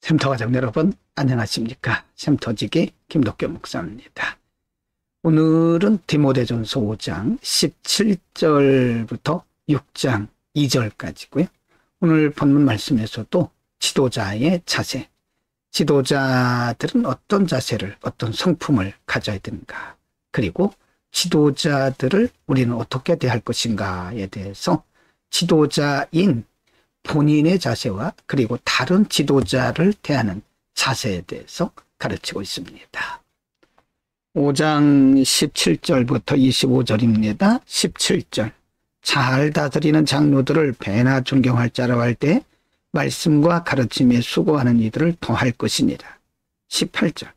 쉼터 가족 여러분 안녕하십니까. 쉼터지기 김덕교 목사입니다. 오늘은 디모데전서 5장 17절부터 6장 2절까지고요. 오늘 본문 말씀에서도 지도자의 자세, 지도자들은 어떤 자세를, 어떤 성품을 가져야 되는가, 그리고 지도자들을 우리는 어떻게 대할 것인가에 대해서 지도자인 본인의 자세와 그리고 다른 지도자를 대하는 자세에 대해서 가르치고 있습니다. 5장 17절부터 25절입니다. 17절. 잘 다스리는 장로들을 배나 존경할 자라고 할 때 말씀과 가르침에 수고하는 이들을 더할 것이니라. 18절.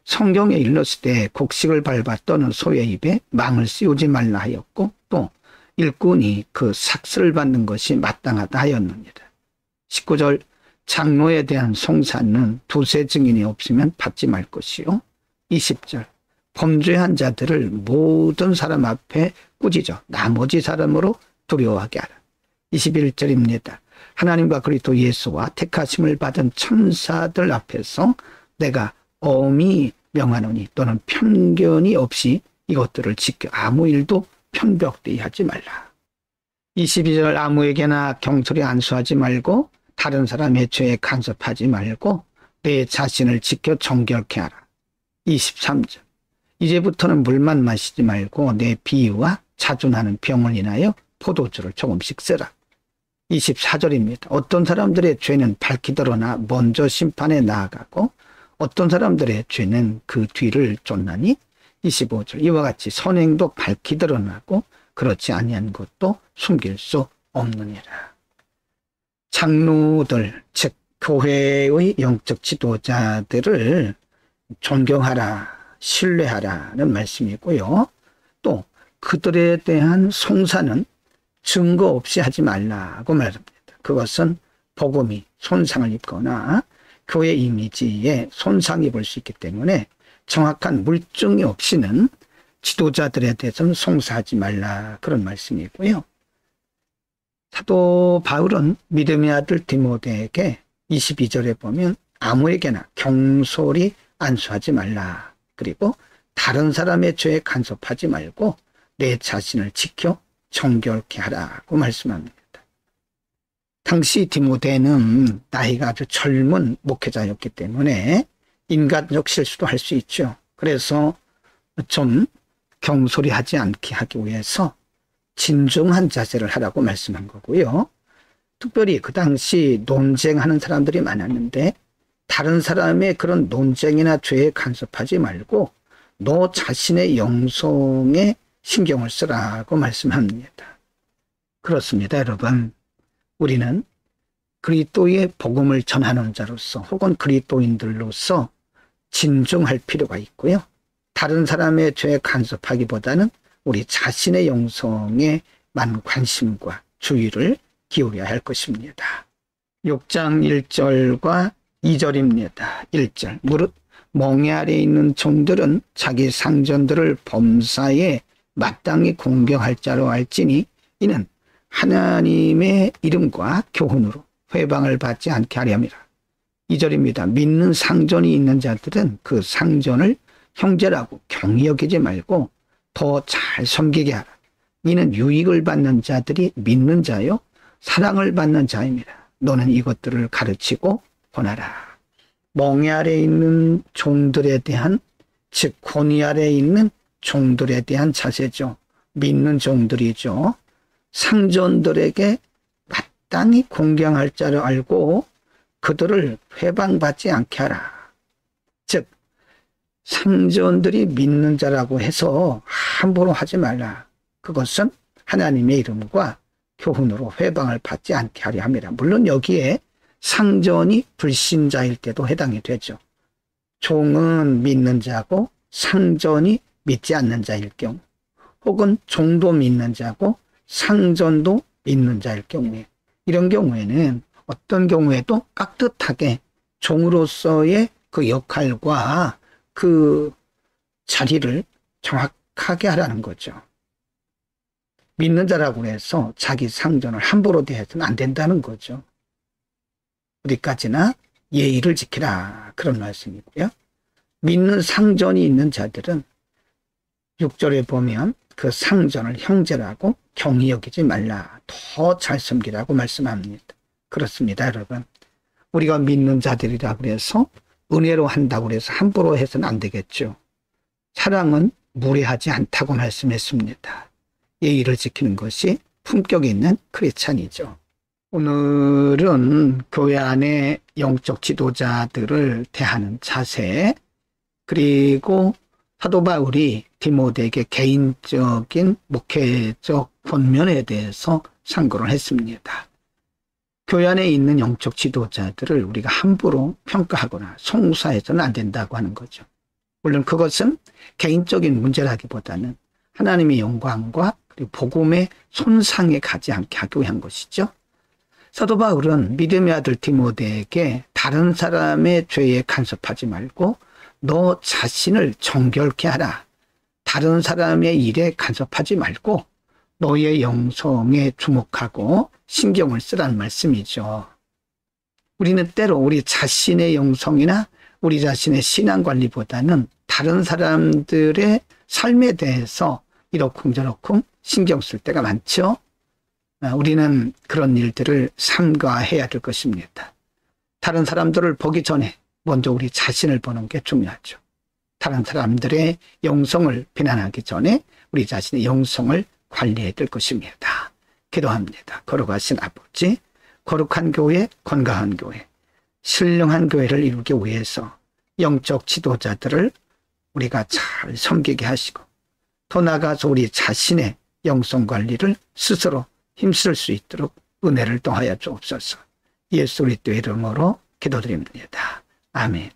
성경에 일렀을 곡식을 밟아 떠는 소의 입에 망을 씌우지 말라 하였고 또 일꾼이 그 삭슬을 받는 것이 마땅하다 하였느니라. 19절. 장로에 대한 송사는 두세 증인이 없으면 받지 말 것이요. 20절. 범죄한 자들을 모든 사람 앞에 꾸짖어 나머지 사람으로 두려워하게 하라. 21절입니다. 하나님과 그리스도 예수와 택하심을 받은 천사들 앞에서 내가 엄히 명하노니 또는 편견이 없이 이것들을 지켜 아무 일도 편벽되이 하지 말라. 22절. 아무에게나 경솔히 안수하지 말고 다른 사람의 죄에 간섭하지 말고 내 자신을 지켜 정결케 하라. 23절. 이제부터는 물만 마시지 말고 내 비위와 자존하는 병을 인하여 포도주를 조금씩 쓰라. 24절입니다. 어떤 사람들의 죄는 밝히 드러나 먼저 심판에 나아가고 어떤 사람들의 죄는 그 뒤를 쫓나니. 25절. 이와 같이 선행도 밝히 드러나고 그렇지 아니한 것도 숨길 수 없느니라. 장로들, 즉 교회의 영적 지도자들을 존경하라, 신뢰하라는 말씀이고요. 또 그들에 대한 송사는 증거 없이 하지 말라고 말합니다. 그것은 복음이 손상을 입거나 교회 이미지에 손상이 볼 수 있기 때문에 정확한 물증이 없이는 지도자들에 대해서는 송사하지 말라, 그런 말씀이고요. 사도 바울은 믿음의 아들 디모데에게 22절에 보면 아무에게나 경솔히 안수하지 말라, 그리고 다른 사람의 죄에 간섭하지 말고 내 자신을 지켜 정결케 하라고 말씀합니다. 당시 디모데는 나이가 아주 젊은 목회자였기 때문에 인간적 실수도 할 수 있죠. 그래서 좀 경솔히 하지 않게 하기 위해서 진중한 자세를 하라고 말씀한 거고요. 특별히 그 당시 논쟁하는 사람들이 많았는데 다른 사람의 그런 논쟁이나 죄에 간섭하지 말고 너 자신의 영성에 신경을 쓰라고 말씀합니다. 그렇습니다, 여러분. 우리는 그리스도의 복음을 전하는 자로서 혹은 그리스도인들로서 진중할 필요가 있고요. 다른 사람의 죄에 간섭하기보다는 우리 자신의 영성에 많은 관심과 주의를 기울여야 할 것입니다. 6장 1절과 2절입니다. 1절. 무릇 멍에 아래 있는 종들은 자기 상전들을 범사에 마땅히 공경할 자로 알지니 이는 하나님의 이름과 교훈으로 회방을 받지 않게 하렴이라. 2절입니다. 믿는 상전이 있는 자들은 그 상전을 형제라고 경히 여기지 말고 더 잘 섬기게 하라. 이는 유익을 받는 자들이 믿는 자요 사랑을 받는 자입니다. 너는 이것들을 가르치고 권하라. 멍에 아래 있는 종들에 대한, 즉 권위 아래 있는 종들에 대한 자세죠. 믿는 종들이죠. 상전들에게 마땅히 공경할 자를 알고 그들을 회방받지 않게 하라. 즉 상전들이 믿는 자라고 해서 함부로 하지 말라. 그것은 하나님의 이름과 교훈으로 회방을 받지 않게 하려 합니다. 물론 여기에 상전이 불신자일 때도 해당이 되죠. 종은 믿는 자고 상전이 믿지 않는 자일 경우, 혹은 종도 믿는 자고 상전도 믿는 자일 경우에, 이런 경우에는 어떤 경우에도 깍듯하게 종으로서의 그 역할과 그 자리를 정확하게 하라는 거죠. 믿는 자라고 해서 자기 상전을 함부로 대해서는 안 된다는 거죠. 어디까지나 예의를 지키라. 그런 말씀이고요. 믿는 상전이 있는 자들은 6절에 보면 그 상전을 형제라고 경히 여기지 말라. 더 잘 섬기라고 말씀합니다. 그렇습니다, 여러분. 우리가 믿는 자들이라 그래서 은혜로 한다고 해서 함부로 해서는 안 되겠죠. 사랑은 무례하지 않다고 말씀했습니다. 예의를 지키는 것이 품격 있는 크리스찬이죠. 오늘은 교회 안에 영적 지도자들을 대하는 자세, 그리고 사도 바울이 디모데에게 개인적인 목회적 권면에 대해서 상고를 했습니다. 교회 안에 있는 영적 지도자들을 우리가 함부로 평가하거나 송사해서는 안 된다고 하는 거죠. 물론 그것은 개인적인 문제라기보다는 하나님의 영광과 그리고 복음의 손상에 가지 않게 하기 위한 것이죠. 사도 바울은 믿음의 아들 디모데에게 다른 사람의 죄에 간섭하지 말고 너 자신을 정결케 하라. 다른 사람의 일에 간섭하지 말고 너의 영성에 주목하고 신경을 쓰라는 말씀이죠. 우리는 때로 우리 자신의 영성이나 우리 자신의 신앙관리보다는 다른 사람들의 삶에 대해서 이러쿵저러쿵 신경 쓸 때가 많죠. 우리는 그런 일들을 삼가해야 될 것입니다. 다른 사람들을 보기 전에 먼저 우리 자신을 보는 게 중요하죠. 다른 사람들의 영성을 비난하기 전에 우리 자신의 영성을 관리해야 될 것입니다. 기도합니다. 거룩하신 아버지, 거룩한 교회, 건강한 교회, 신령한 교회를 이루기 위해서 영적 지도자들을 우리가 잘 섬기게 하시고 더 나아가서 우리 자신의 영성 관리를 스스로 힘쓸 수 있도록 은혜를 더하여 주옵소서. 예수 그리스도의 이름으로 기도드립니다. 아멘.